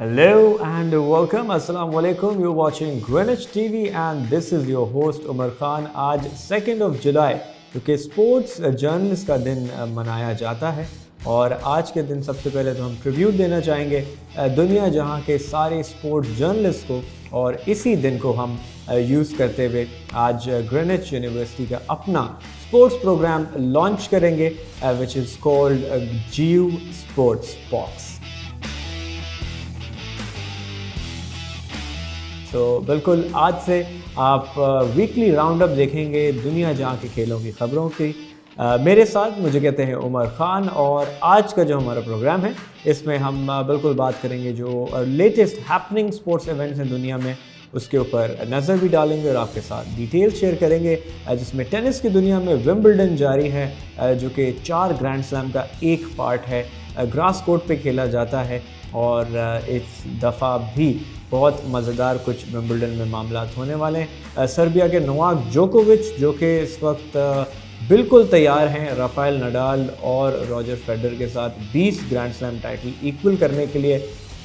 Hello and welcome. Assalamu alaikum. You're watching Greenwich TV and this is your host Umar Khan. आज 2nd of July क्योंकि sports journalist का दिन मनाया जाता है और आज के दिन सबसे पहले तो हम ट्रिब्यूट देना चाहेंगे दुनिया जहां के सारे स्पोर्ट्स जर्नलिस्ट को और इसी दिन को हम यूज़ करते हुए आज ग्रीनिच यूनिवर्सिटी का अपना स्पोर्ट्स प्रोग्राम लॉन्च करेंगे which is called GU sports box. तो बिल्कुल आज से आप वीकली राउंड अप देखेंगे दुनिया जहां के खेलों की खबरों की। मेरे साथ मुझे कहते हैं उमर ख़ान और आज का जो हमारा प्रोग्राम है इसमें हम बिल्कुल बात करेंगे जो लेटेस्ट हैपनिंग स्पोर्ट्स इवेंट्स हैं दुनिया में उसके ऊपर नज़र भी डालेंगे और आपके साथ डिटेल शेयर करेंगे, जिसमें टेनिस की दुनिया में विंबलडन जारी है जो कि 4 ग्रैंड स्लैम का एक पार्ट है, ग्रास कोर्ट पे खेला जाता है और इस दफ़ा भी बहुत मज़ेदार कुछ विंबलडन में मामलात होने वाले हैं। सर्बिया के नोवाक जोकोविच जो कि इस वक्त बिल्कुल तैयार हैं राफेल नडाल और रॉजर फेडरर के साथ 20 ग्रैंड स्लैम टाइटल इक्वल करने के लिए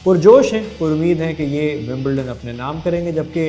पुरजोश हैं, पुरुमीद हैं कि ये विंबलडन अपने नाम करेंगे, जबकि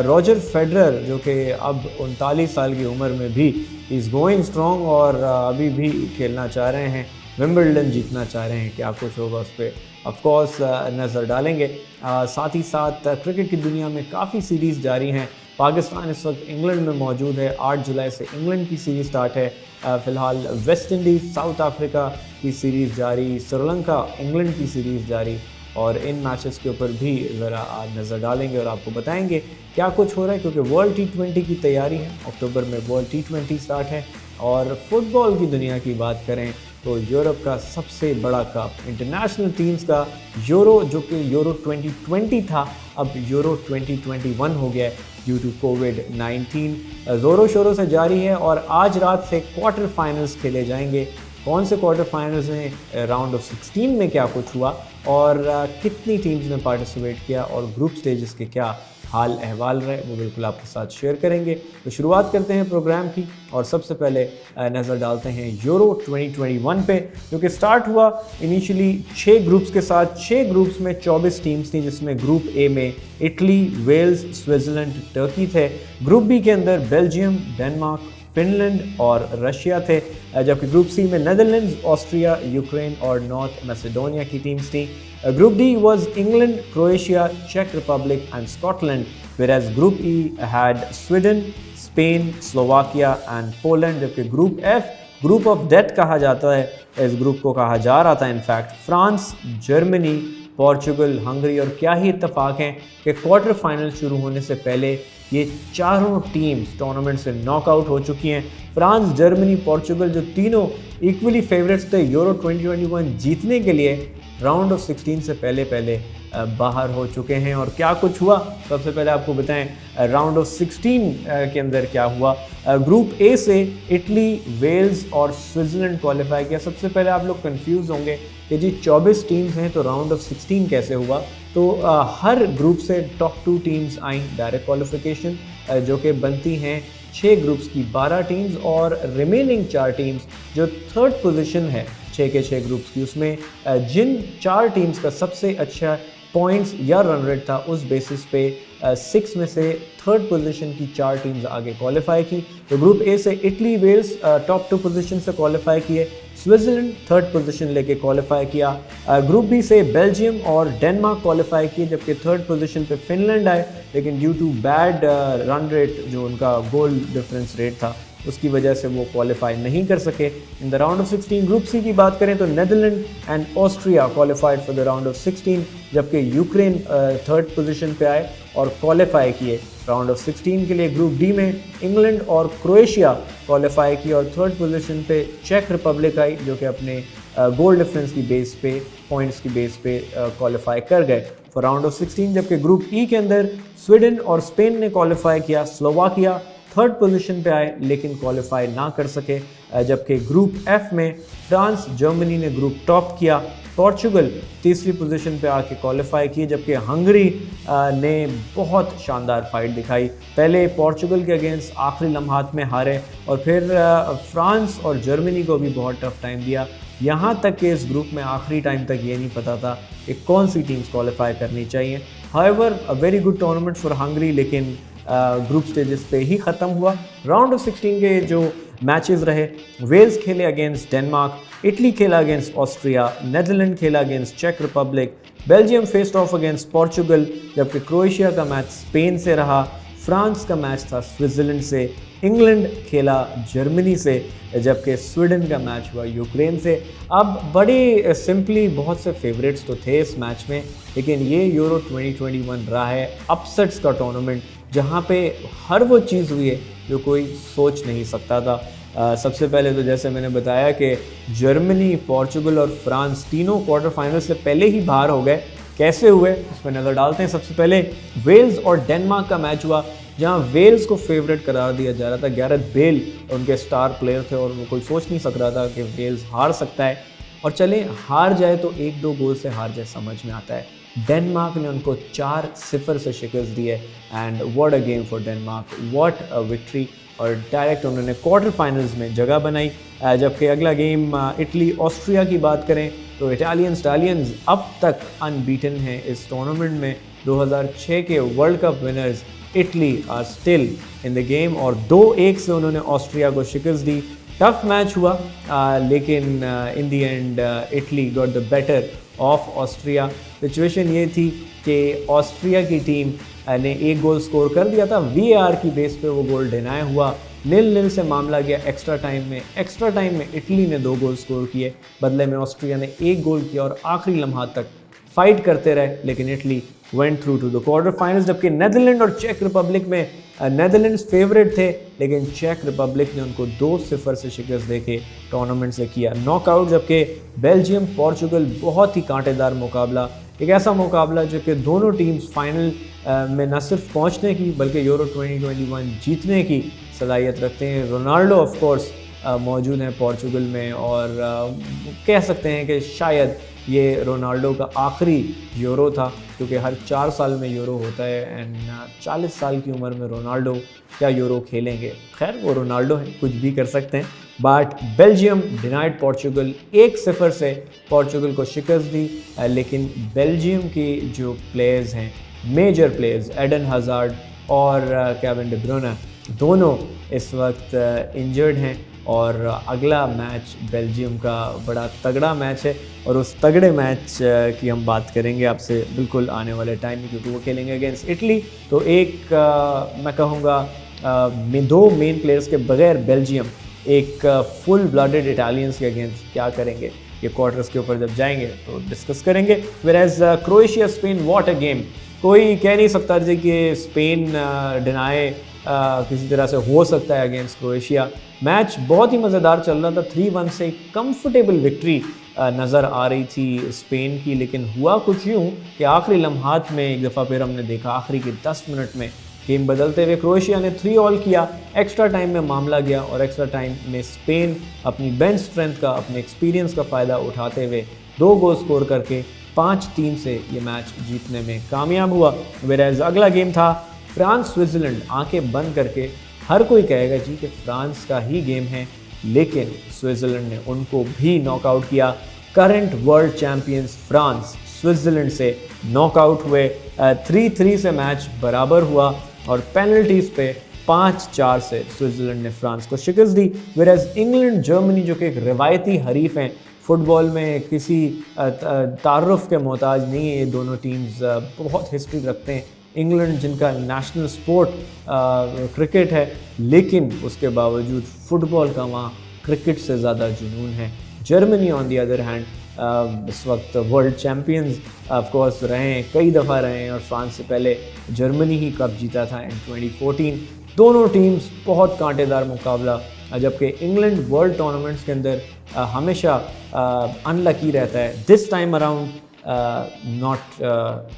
रॉजर फेडरर जो कि अब 39 साल की उम्र में भी इज़ गोइंग स्ट्रॉन्ग और अभी भी खेलना चाह रहे हैं, विंबलडन जीतना चाह रहे हैं। क्या कुछ होगा उस पर ऑफकोर्स नज़र डालेंगे। साथ ही साथ क्रिकेट की दुनिया में काफ़ी सीरीज़ जारी हैं। पाकिस्तान इस वक्त इंग्लैंड में मौजूद है, 8 जुलाई से इंग्लैंड की सीरीज़ स्टार्ट है। फ़िलहाल वेस्ट इंडीज़ साउथ अफ्रीका की सीरीज़ जारी, श्रीलंका इंग्लैंड की सीरीज़ जारी और इन मैचेस के ऊपर भी ज़रा आज नज़र डालेंगे और आपको बताएंगे क्या कुछ हो रहा है, क्योंकि वर्ल्ड T20 की तैयारी है, अक्टूबर में वर्ल्ड T20 स्टार्ट है। और फुटबॉल की दुनिया की बात करें तो यूरोप का सबसे बड़ा कप इंटरनेशनल टीम्स का यूरो जो कि यूरो 2020 था अब यूरो 2021 हो गया है ड्यू टू कोविड-19, ज़ोरों शोरों से जारी है और आज रात से क्वार्टर फाइनल्स खेले जाएंगे। कौन से क्वार्टर फाइनल्स हैं, राउंड ऑफ 16 में क्या कुछ हुआ और कितनी टीम्स ने पार्टिसिपेट किया और ग्रुप स्टेजेस के क्या हाल अहवाल रहे, वो बिल्कुल आपके साथ शेयर करेंगे। तो शुरुआत करते हैं प्रोग्राम की और सबसे पहले नज़र डालते हैं यूरो 2021 पे जो कि स्टार्ट हुआ इनिशियली 6 ग्रुप्स के साथ। 6 ग्रुप्स में 24 टीम्स थी, जिसमें ग्रुप ए में इटली, वेल्स, स्विट्ज़रलैंड, टर्की थे। ग्रुप बी के अंदर बेल्जियम, डेनमार्क, फिनलैंड और रशिया थे, जबकि ग्रुप सी में नेदरलैंड्स, ऑस्ट्रिया, यूक्रेन और नॉर्थ मैसेडोनिया की टीम्स थी। Group D was England, Croatia, Czech Republic and Scotland, whereas Group E had Sweden, Spain, Slovakia and Poland, जबकि Group F group of death कहा जाता है, इस group को कहा जा रहा था in fact France, Germany, Portugal, Hungary और क्या ही इत्तेफाक हैं कि क्वार्टर फाइनल शुरू होने से पहले ये चारों टीम्स टूर्नामेंट से नॉकआउट हो चुकी हैं। फ्रांस, जर्मनी, पोर्चुगल जो तीनों इक्वली फेवरेट्स थे यूरो 2021 जीतने के लिए राउंड ऑफ 16 से पहले बाहर हो चुके हैं। और क्या कुछ हुआ सबसे पहले आपको बताएं राउंड ऑफ 16 के अंदर क्या हुआ। ग्रुप ए से इटली, वेल्स और स्विट्ज़रलैंड क्वालिफाई किया। सबसे पहले आप लोग कंफ्यूज होंगे कि जी 24 टीम्स हैं तो राउंड ऑफ 16 कैसे हुआ। तो हर ग्रुप से टॉप 2 टीम्स आई डायरेक्ट क्वालिफिकेशन, जो कि बनती हैं 6 ग्रुप्स की 12 टीम्स और रिमेनिंग 4 टीम्स जो थर्ड पोजीशन है 6 के 6 ग्रुप्स की, उसमें जिन 4 टीम्स का सबसे अच्छा पॉइंट्स या रन रेट था उस बेसिस पे 6 में से थर्ड पोजीशन की 4 टीम्स आगे क्वालिफाई की। तो ग्रुप ए से इटली, वेल्स टॉप 2 पोजीशन से क्वालिफाई किए, स्विट्ज़रलैंड थर्ड पोजीशन लेके क्वालिफाई किया। ग्रुप बी से बेल्जियम और डेनमार्क क्वालिफाई किए, जबकि थर्ड पोजीशन पे फिनलैंड आए, लेकिन due to bad run rate जो उनका गोल डिफरेंस रेट था उसकी वजह से वो क्वालिफाई नहीं कर सके। In the round of 16 group C की बात करें तो Netherland and Austria qualified for the round of 16, जबकि यूक्रेन थर्ड पोजीशन पे आए और क्वालिफाई किए राउंड ऑफ 16 के लिए। ग्रुप डी में इंग्लैंड और क्रोएशिया क्वालिफाई किए और थर्ड पोजीशन पे चेक रिपब्लिक आई, जो कि अपने गोल डिफरेंस की बेस पे, पॉइंट्स की बेस पे क्वालिफाई कर गए फॉर राउंड ऑफ 16। जबकि ग्रुप ई के अंदर स्वीडन और स्पेन ने क्वालिफाई किया, स्लोवाकिया थर्ड पोजीशन पे आए लेकिन क्वालिफाई ना कर सके। जबकि ग्रुप एफ में फ्रांस, जर्मनी ने ग्रुप टॉप किया, पोर्चुगल तीसरी पोजीशन पे आके क्वालिफाई की, जबकि हंगरी ने बहुत शानदार फाइट दिखाई। पहले पोर्चुगल के अगेंस्ट आखिरी लम्हात में हारे और फिर फ्रांस और जर्मनी को भी बहुत टफ टाइम दिया, यहाँ तक कि इस ग्रुप में आखिरी टाइम तक ये नहीं पता था कि कौन सी टीम्स क्वालिफाई करनी चाहिए। However a very good tournament for Hungary, लेकिन ग्रुप स्टेजेस पे ही ख़त्म हुआ। राउंड ऑफ 16 के जो मैचेस रहे, वेल्स खेले अगेंस्ट डेनमार्क, इटली खेला अगेंस्ट ऑस्ट्रिया, नेदरलैंड खेला अगेंस्ट चेक Republic, Belgium faced off against Portugal, जबकि क्रोएशिया का मैच स्पेन से रहा, फ्रांस का मैच था स्विट्ज़रलैंड से, इंग्लैंड खेला जर्मनी से, जबकि स्वीडन का मैच हुआ यूक्रेन से। अब बड़ी सिंपली बहुत से फेवरेट्स तो थे इस मैच में, लेकिन ये यूरो 2021 रहा है अपसेट्स का टूर्नामेंट, जहाँ पे हर वो चीज़ हुई है जो कोई सोच नहीं सकता था। सबसे पहले तो जैसे मैंने बताया कि जर्मनी, पोर्चुगल और फ्रांस तीनों क्वार्टर फाइनल से पहले ही बाहर हो गए। कैसे हुए इस पर नज़र डालते हैं। सबसे पहले वेल्स और डेनमार्क का मैच हुआ, जहां वेल्स को फेवरेट करार दिया जा रहा था। गैरेथ बेल उनके स्टार प्लेयर थे और वो कोई सोच नहीं सक रहा था कि वेल्स हार सकता है, और चले हार जाए तो 1-2 गोल से हार जाए समझ में आता है। डेनमार्क ने उनको 4-0 से शिकस्त दी है and what a game for Denmark, what a victory, और डायरेक्ट उन्होंने क्वार्टर फाइनल्स में जगह बनाई। जबकि अगला गेम इटली ऑस्ट्रिया की बात करें तो इटालियंस अब तक अनबीटन हैं इस टूर्नामेंट में। 2006 के world cup winners Italy are still in the game, और 2-1 से उन्होंने ऑस्ट्रिया को शिकस्त दी। टफ मैच हुआ, लेकिन in the end Italy got the better of Austria. Situation ये थी कि ऑस्ट्रिया की टीम ने 1 गोल स्कोर कर दिया था, VAR की बेस पे वो गोल डिनाई हुआ। 0-0 से मामला गया एक्स्ट्रा टाइम में। एक्स्ट्रा टाइम में इटली ने 2 गोल स्कोर किए, बदले में ऑस्ट्रिया ने 1 गोल किया और आखिरी लम्हा तक फाइट करते रहे, लेकिन Italy went through to the quarter finals. जबकि नेदरलैंड और चेक रिपब्लिक में नेदरलैंड्स फेवरेट थे, लेकिन चेक रिपब्लिक ने उनको 2-0 से शिकस्त देके टूर्नामेंट से किया नॉकआउट। जबकि बेल्जियम पोर्चुगल बहुत ही कांटेदार मुकाबला, एक ऐसा मुकाबला जो कि दोनों टीम्स फाइनल में न सिर्फ पहुंचने की बल्कि यूरो 2021 जीतने की सलाहियत रखते हैं। रोनाल्डो ऑफ कोर्स मौजूद हैं पोर्चुगल में, और कह सकते हैं कि शायद ये रोनाल्डो का आखिरी यूरो था, क्योंकि हर 4 साल में यूरो होता है एंड 40 साल की उम्र में रोनाल्डो क्या यूरो खेलेंगे। खैर वो रोनाल्डो हैं, कुछ भी कर सकते हैं। बट बेल्जियम डिनाइड पोर्चुगल, 1-0 से पोर्चुगल को शिकस्त दी, लेकिन बेल्जियम की जो प्लेयर्स हैं, मेजर प्लेयर्स एडन हज़ार्ड और केविन डी ब्रुयने, दोनों इस वक्त इंजर्ड हैं। और अगला मैच बेल्जियम का बड़ा तगड़ा मैच है, और उस तगड़े मैच की हम बात करेंगे आपसे बिल्कुल आने वाले टाइम में, क्योंकि वो खेलेंगे अगेंस्ट इटली। तो एक मैं कहूँगा 2 मेन प्लेयर्स के बगैर बेल्जियम एक फुल ब्लडेड इटालियंस के अगेंस्ट क्या करेंगे, ये क्वार्टर्स के ऊपर जब जाएंगे तो डिस्कस करेंगे। Whereas Croatia Spain, what a game. कोई कह नहीं सकता जी कि स्पेन डिनाई किसी तरह से हो सकता है अगेंस्ट क्रोएशिया। मैच बहुत ही मज़ेदार चल रहा था, 3-1 से कंफर्टेबल विक्ट्री नज़र आ रही थी स्पेन की, लेकिन हुआ कुछ यूँ कि आखिरी लम्हात में एक दफ़ा फिर हमने देखा आखिरी के 10 मिनट में गेम बदलते हुए क्रोएशिया ने 3-ऑल किया। एक्स्ट्रा टाइम में मामला गया, और एक्स्ट्रा टाइम में स्पेन अपनी बेंच स्ट्रेंथ का, अपने एक्सपीरियंस का फ़ायदा उठाते हुए 2 गोल स्कोर करके 5-3 से ये मैच जीतने में कामयाब हुआ। वेयरएज अगला गेम था फ्रांस स्विट्ज़रलैंड। आंखें बंद करके हर कोई कहेगा जी कि फ्रांस का ही गेम है, लेकिन स्विट्ज़रलैंड ने उनको भी नॉकआउट किया। Current world champions France Switzerland से नॉकआउट हुए। 3-3 से मैच बराबर हुआ, और पेनल्टीज़ पे 5-4 से स्विट्ज़रलैंड ने फ्रांस को शिकस्त दी। वेयरएज इंग्लैंड जर्मनी, जो कि एक रिवायती हरीफ हैं, फुटबॉल में किसी तारुफ के मोहताज नहीं है, ये दोनों टीम्स बहुत हिस्ट्री रखते हैं। इंग्लैंड जिनका नेशनल स्पोर्ट क्रिकेट है, लेकिन उसके बावजूद फ़ुटबॉल का वहाँ क्रिकेट से ज़्यादा जुनून है। Germany on the other hand इस वक्त वर्ल्ड चैम्पियंस ऑफ कोर्स रहे हैं, कई दफ़ा रहे हैं, और फ्रांस से पहले जर्मनी ही कप जीता था इन 2014। दोनों टीम्स बहुत कांटेदार मुकाबला, जबकि इंग्लैंड वर्ल्ड टूर्नामेंट्स के अंदर हमेशा अनलकी रहता है। This time around not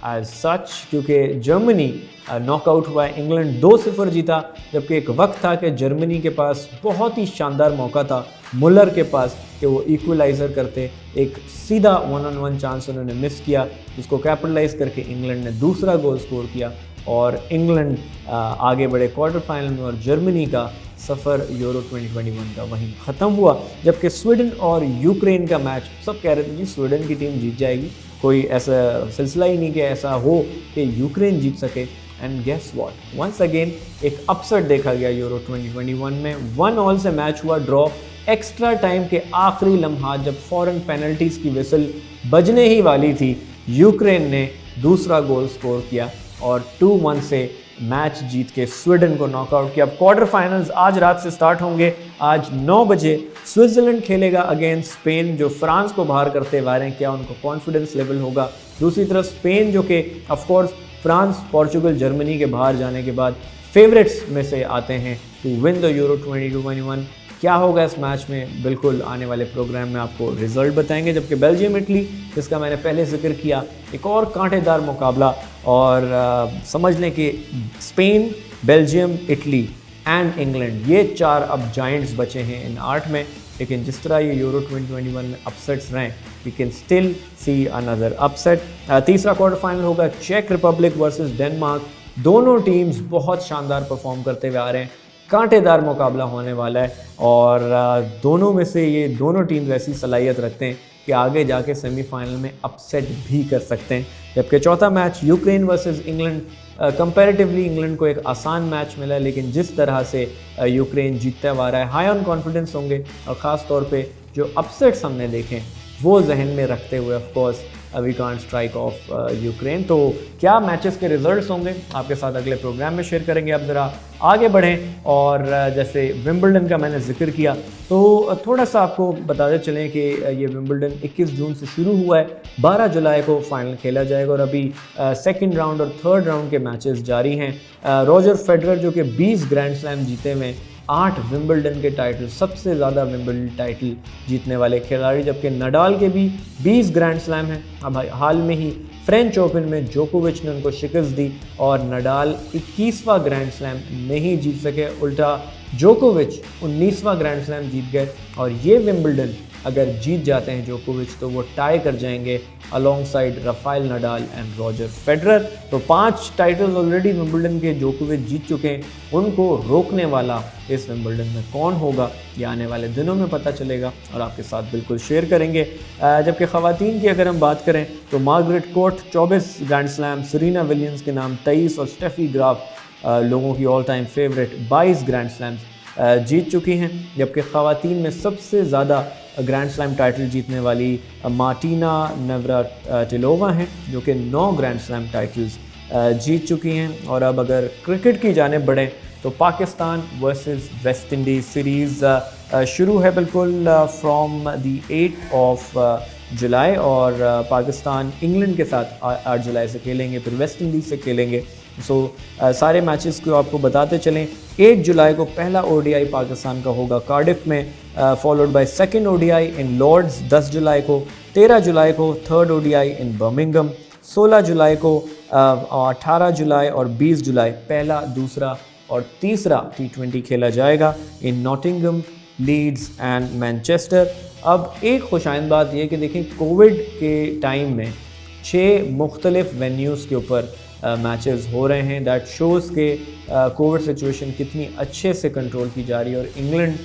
as such, क्योंकि जर्मनी नॉकआउट हुआ है, इंग्लैंड 2-0 जीता। जबकि एक वक्त था कि जर्मनी के पास बहुत ही शानदार मौका था, मुलर के पास, कि वो इक्वलाइज़र करते। एक सीधा 1-on-1 चांस उन्होंने मिस किया, जिसको कैपिटलाइज करके इंग्लैंड ने दूसरा गोल स्कोर किया, और इंग्लैंड आगे बढ़े क्वार्टर फाइनल में, और जर्मनी का सफ़र यूरो 2021 का वहीं ख़त्म हुआ, जबकि स्वीडन और यूक्रेन का मैच सब कह रहे थे जी स्वीडन की टीम जीत जाएगी, कोई ऐसा सिलसिला ही नहीं कि ऐसा हो कि यूक्रेन जीत सके। And guess what, once again एक अपसेट देखा गया यूरो 2021 में। 1-1 से मैच हुआ ड्रॉ। एक्स्ट्रा टाइम के आखिरी लम्हात जब फॉरेन पेनल्टीज़ की विसल बजने ही वाली थी, यूक्रेन ने दूसरा गोल स्कोर किया और 2-1 से मैच जीत के स्वीडन को नॉकआउट किया। अब क्वार्टर फाइनल्स आज रात से स्टार्ट होंगे। आज 9 बजे स्विट्ज़रलैंड खेलेगा अगेंस्ट स्पेन, जो फ्रांस को बाहर करते हुए आ रहे हैं। क्या उनको कॉन्फिडेंस लेवल होगा? दूसरी तरफ स्पेन, जो कि ऑफकोर्स फ्रांस, पोर्चुगल, जर्मनी के बाहर जाने के बाद फेवरेट्स में से आते हैं टू विन द यूरो 2021। क्या होगा इस मैच में, बिल्कुल आने वाले प्रोग्राम में आपको रिजल्ट बताएंगे। जबकि बेल्जियम इटली, जिसका मैंने पहले जिक्र किया, एक और कांटेदार मुकाबला। और समझ लें कि Spain, Belgium, Italy and England, ये 4 अब जायंट्स बचे हैं इन 8 में। लेकिन जिस तरह ये यूरो 2021 में अपसेट्स रहे, we can still see another upset. तीसरा क्वार्टर फाइनल होगा चेक रिपब्लिक वर्सेस डेनमार्क। दोनों टीम्स बहुत शानदार परफॉर्म करते हुए आ रहे हैं, कांटेदार मुकाबला होने वाला है। और दोनों में से ये दोनों टीम्स ऐसी सलाहियत रखते हैं कि आगे जाके सेमीफाइनल में अपसेट भी कर सकते हैं। जबकि चौथा match Ukraine versus England, comparatively England को एक आसान मैच मिला, लेकिन जिस तरह से यूक्रेन जीतता हुआ रहा है, हाई ऑन कॉन्फिडेंस होंगे। और ख़ास तौर पे जो अपसेट्स हमने देखे वो जहन में रखते हुए of course we can't strike off Ukraine. तो क्या मैचेस के रिजल्ट्स होंगे आपके साथ अगले प्रोग्राम में शेयर करेंगे। अब ज़रा आगे बढ़ें और जैसे विंबलडन का मैंने जिक्र किया, तो थोड़ा सा आपको बताते चलें कि ये विंबलडन 21 जून से शुरू हुआ है, 12 जुलाई को फाइनल खेला जाएगा और अभी सेकंड राउंड और थर्ड राउंड के मैचेस जारी हैं। रॉजर फेडरर, जो कि 20 ग्रैंड स्लैम जीते हुए, 8 विंबलडन के टाइटल, सबसे ज़्यादा विंबलडन टाइटल जीतने वाले खिलाड़ी। जबकि नडाल के भी 20 ग्रैंड स्लैम हैं। अब हाल में ही फ्रेंच ओपन में जोकोविच ने उनको शिकस्त दी और नडाल 21वां ग्रैंड स्लैम नहीं जीत सके, उल्टा जोकोविच 19वां ग्रैंड स्लैम जीत गए। और ये विंबलडन अगर जीत जाते हैं जोकोविच, तो वो टाई कर जाएंगे along side Rafael Nadal and Roger Federer. तो 5 टाइटल ऑलरेडी विंबलडन के जोकोविच जीत चुके हैं। उनको रोकने वाला इस विंबलडन में कौन होगा, ये आने वाले दिनों में पता चलेगा और आपके साथ बिल्कुल शेयर करेंगे। जबकि ख़वातीन की अगर हम बात करें, तो Margaret Court 24 grand slam, Serena Williams के नाम 23 और स्टेफी ग्राफ लोगों की all time favourite 22 grand slams जीत चुकी हैं। जबकि ख़वातीन में सबसे ज़्यादा ग्रैंड स्लैम टाइटल जीतने वाली मार्टिना नवराटिलोवा हैं, जो कि 9 ग्रैंड स्लैम टाइटल्स जीत चुकी हैं। और अब अगर क्रिकेट की जानिब बढ़ें, तो Pakistan versus West Indies series शुरू है बिल्कुल फ्रॉम द 8 ऑफ जुलाई। और पाकिस्तान इंग्लैंड के साथ 8 जुलाई से खेलेंगे, फिर वेस्ट इंडीज़ से खेलेंगे। सारे मैचेस को आपको बताते चलें। 1 जुलाई को पहला ओडीआई पाकिस्तान का होगा कार्डिफ में, followed by second ODI in Lord's 10 July को। 13 जुलाई को third ODI in Birmingham. 16 July को 18 जुलाई और 20 जुलाई पहला, दूसरा और तीसरा T20 खेला जाएगा इन नॉटिंघम, लीड्स एंड मैनचेस्टर। अब एक खुशाइंद बात यह कि देखें, कोविड के टाइम में 6 मुख्तलिफ वेन्यूज़ के ऊपर मैचेस हो रहे हैं। दैट शोज़ के कोविड सिचुएशन कितनी अच्छे से कंट्रोल की जा रही है। और इंग्लैंड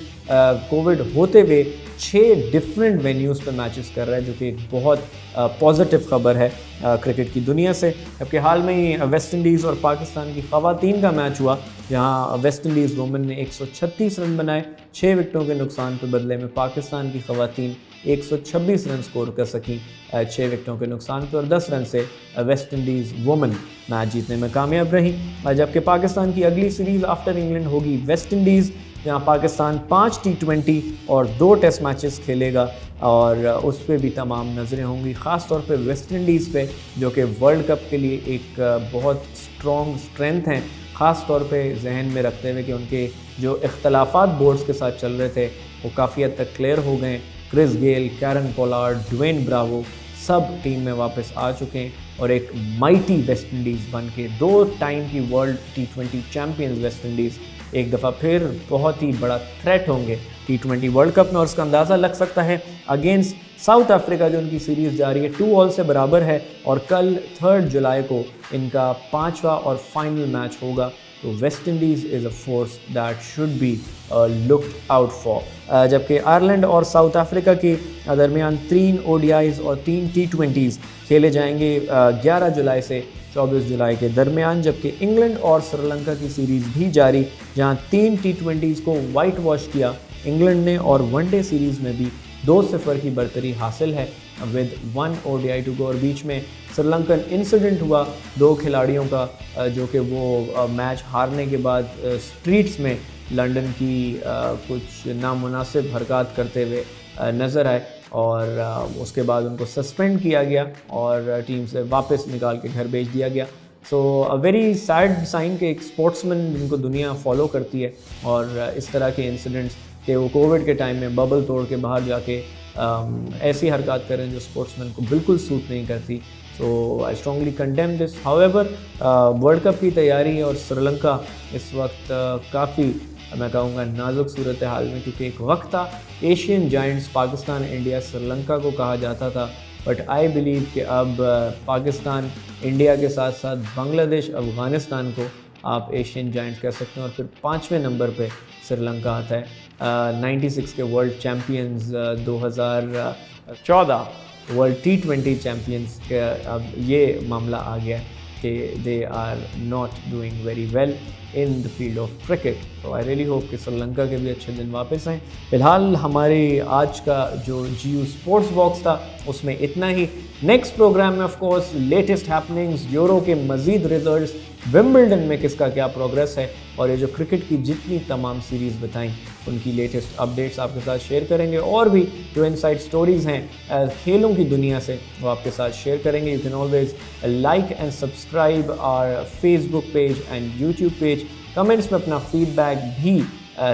कोविड होते हुए 6 डिफरेंट वेन्यूज़ पर मैचेस कर रहा है, जो कि एक बहुत पॉजिटिव ख़बर है क्रिकेट की दुनिया से। जबकि हाल में ही वेस्ट इंडीज़ और पाकिस्तान की ख़वातीन का मैच हुआ, जहां वेस्ट इंडीज़ वुमेन ने 136 रन बनाए 6 विकेटों के नुकसान के बदले में। पाकिस्तान की ख़वातीन 126 रन स्कोर कर सकी 6 विकेटों के नुकसान पर, और 10 रन से वेस्ट इंडीज़ वुमेन मैच जीतने में कामयाब रही। जबकि पाकिस्तान की अगली सीरीज़ आफ्टर इंग्लैंड होगी वेस्ट इंडीज़, जहां पाकिस्तान 5 T20 और 2 टेस्ट मैचेस खेलेगा और उस पर भी तमाम नज़रें होंगी, ख़ास तौर पे वेस्ट इंडीज़ पे, जो कि वर्ल्ड कप के लिए एक बहुत स्ट्रॉन्ग स्ट्रेंथ हैं, ख़ास तौर पे जहन में रखते हुए कि उनके जो इख्तलाफात बोर्ड्स के साथ चल रहे थे वो काफ़ी हद तक क्लियर हो गए। Chris Gayle, Kieron Pollard, Dwayne Bravo सब टीम में वापस आ चुके हैं और एक माइटी वेस्ट इंडीज़ बन के 2 टाइम की world T20 champions West Indies एक दफ़ा फिर बहुत ही बड़ा थ्रेट होंगे T20 वर्ल्ड कप में। और उसका अंदाज़ा लग सकता है अगेंस्ट साउथ अफ्रीका, जो उनकी सीरीज़ जारी है 2-2 से बराबर है। और कल 3 जुलाई को इनका 5वां और फाइनल मैच होगा तो West Indies is a force that should be looked out for. जबकि आयरलैंड और साउथ अफ्रीका के दरमियान 3 ODIs और 3 T20s खेले जाएंगे 11 जुलाई से 24 जुलाई के दरमियान। जबकि इंग्लैंड और श्रीलंका की सीरीज़ भी जारी, जहां 3 T20s को वाइट वॉश किया इंग्लैंड ने और वनडे सीरीज़ में भी 2-0 की बढ़तरी हासिल है विद 1 ODI टू गो। और बीच में श्रीलंकन इंसिडेंट हुआ 2 खिलाड़ियों का जो कि वो मैच हारने के बाद स्ट्रीट्स में लंदन की कुछ नामुनासिब हरकत करते हुए नज़र आए और उसके बाद उनको सस्पेंड किया गया और टीम से वापस निकाल के घर भेज दिया गया। सो अ वेरी सैड साइन कि एक स्पोर्ट्समैन जिनको दुनिया फॉलो करती है और इस तरह के इंसिडेंट्स कि वो कोविड के टाइम में बबल तोड़ के बाहर जाके ऐसी हरकत करें जो स्पोर्ट्समैन को बिल्कुल सूट नहीं करती। So I strongly condemn this. However world cup की तैयारी और श्रीलंका इस वक्त काफ़ी मैं कहूँगा नाजुक सूरत हाल में, क्योंकि एक वक्त था Asian giants Pakistan, India, Sri Lanka को कहा जाता था, बट आई बिलीव कि अब पाकिस्तान, इंडिया के साथ साथ बांग्लादेश, अफ़गानिस्तान को आप एशियन जायंट्स कह सकते हैं। और फिर 5वें नंबर पे श्रीलंका आता है। 96 के world champions, 2014 world T20 champions के अब ये मामला आ गया कि they are not doing very well in the field of cricket. तो आई रियली होप कि श्रीलंका के भी अच्छे दिन वापस आएँ। फिलहाल हमारी आज का जो GU स्पोर्ट्स बॉक्स था उसमें इतना ही। नेक्स्ट प्रोग्राम में of course latest happenings, euro के मज़ीद रिजल्ट्स, विंबलडन में किसका क्या प्रोग्रेस है और ये जो क्रिकेट की जितनी तमाम सीरीज़ बताई उनकी लेटेस्ट अपडेट्स आपके साथ शेयर करेंगे। और भी जो इनसाइड स्टोरीज़ हैं खेलों की दुनिया से वो आपके साथ शेयर करेंगे। You can always like and subscribe our Facebook page and YouTube page. Comments में अपना फीडबैक भी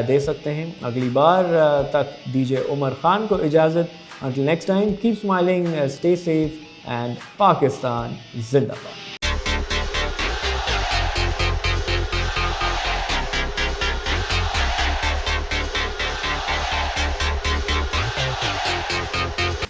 दे सकते हैं। अगली बार तक दीजिए उमर खान को इजाज़त। Until next time, keep smiling, stay safe, and Pakistan Zindabad.